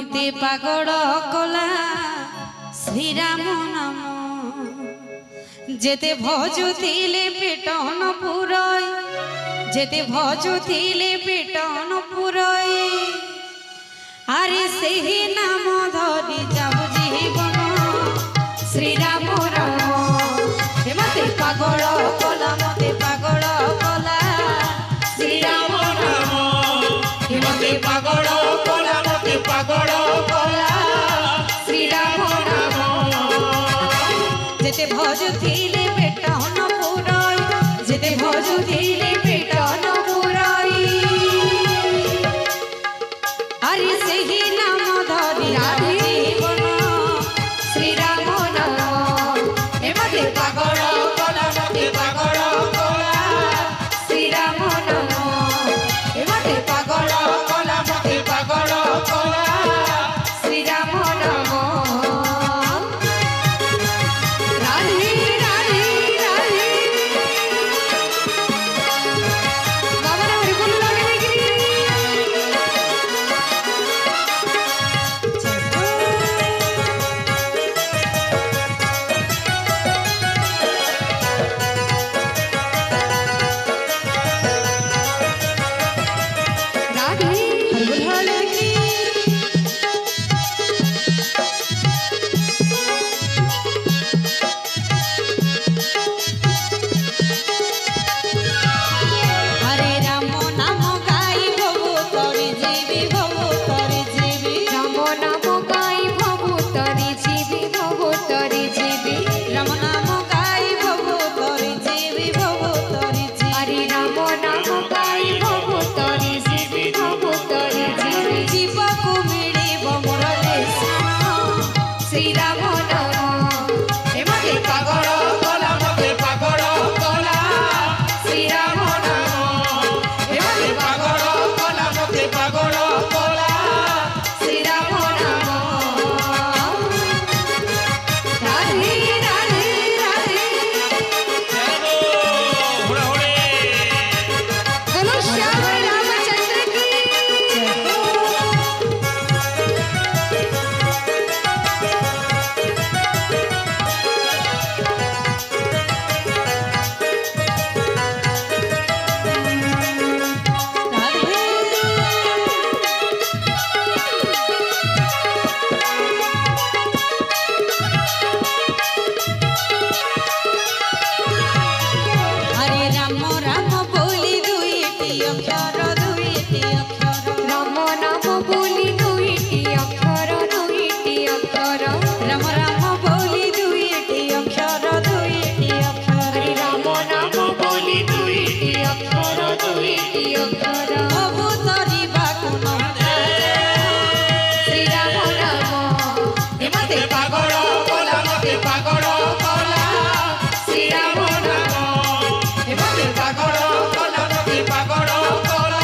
मते पागल कला श्रीराम नाम जेते भजुथिले पेटन पुरई जेते भजुथिले पेटन पुरई आरे सेही नाम धरि जाऊ जीवन श्रीराम राम मते पागल कला मते पागल कला श्रीराम राम मते पागल कला मते पागल कला श्रीराम राम जेते भजुथिले पेटन पुरई जेते भजुथिले पेटन पुरई आरे सेही नाम धरि जीवन श्रीराम नाम मते पागल कला मते पागल कला श्रीराम नाम मते पागल कला मते पागल कला श्रीराम नाम राधे राधे राधे बाबा रे हरि बोल लागे राधे हरि बोल लागे हरे राम नाम गाई भवु तोरी जीवी भवु तोरी जीवी राम नाम गाई भवु तरी जीवी भवु तरी जीवी राम नाम गाई भवु तोरी जीवी भवु तोरी जीवी हरि राम नाम गाई भवु तरी जीवी भवु तरी जीवी जीवको मिलिब मोर देशन श्रीराम नाम मते पागल कला मते पागल कला श्रीराम नाम मते पागल कला मते पागल कला श्रीराम नाम राधे राधे राधे हेलो श्याम रामचंद्र की हरे राम राम बोली दुईटी अक्षर दुईटी अक्षर राम नाम बोली दुईटी अक्षर दुईटी अक्षर राम राम बोली दुईटी अक्षर दुईटी अक्षर हरि राम नाम बोली दुईटी अक्षर दुईटी अक्षर प्रभु तोरी बाकुन श्रीराम नाम मते पागल कला मते पागल कला श्रीराम नाम मते पागल कला मते पागल कला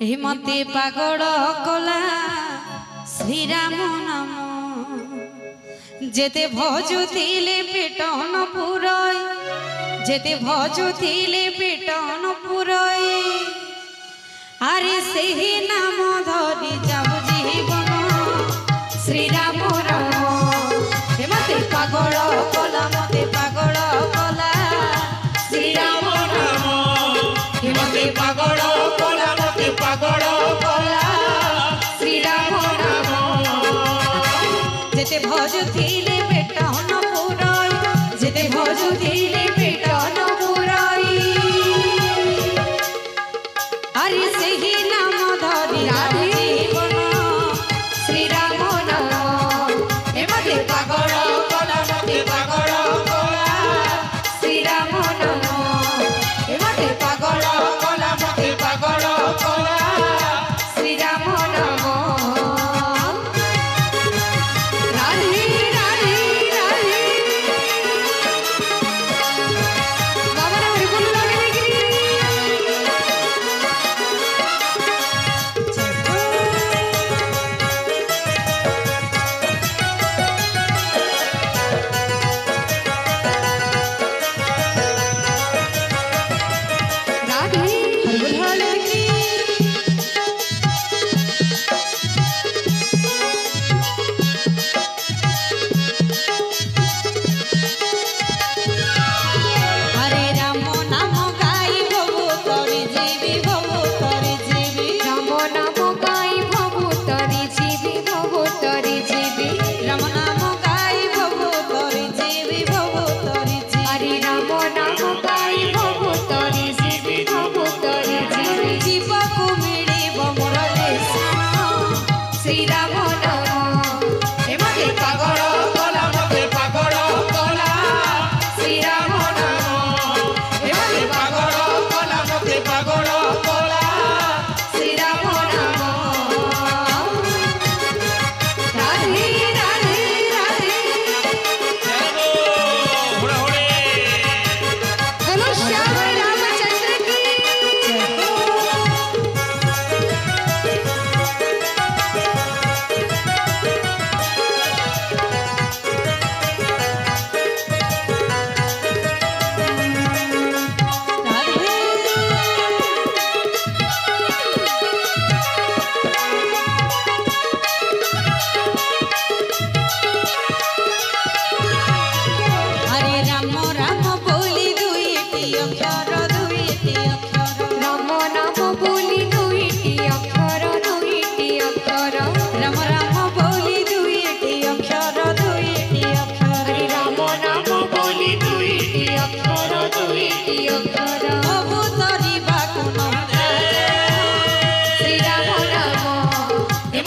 हिमते पागल कला श्रीराम नाम जेते भजुथिले पेटन पुरई जेते भजुथिले पेटन पुरई आरे सेही नाम धरी जाऊ जीवन श्रीराम राम हिमते पागल कला मते पागल कला श्रीराम राम हिमते पागल कला मते पागल कला श्रीराम राम जेते भजुथिले पेटन पुरई जेते भजुथिले पेटन पुरई आरे सेही नाम धरि जीवन श्रीराम नाम हेमते पागल कला मते पागल कला श्रीराम नाम हेमते पागल कला मते पागल कला श्रीराम नाम राधे राधे राधे बाबा रे बोल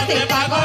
लगे पागल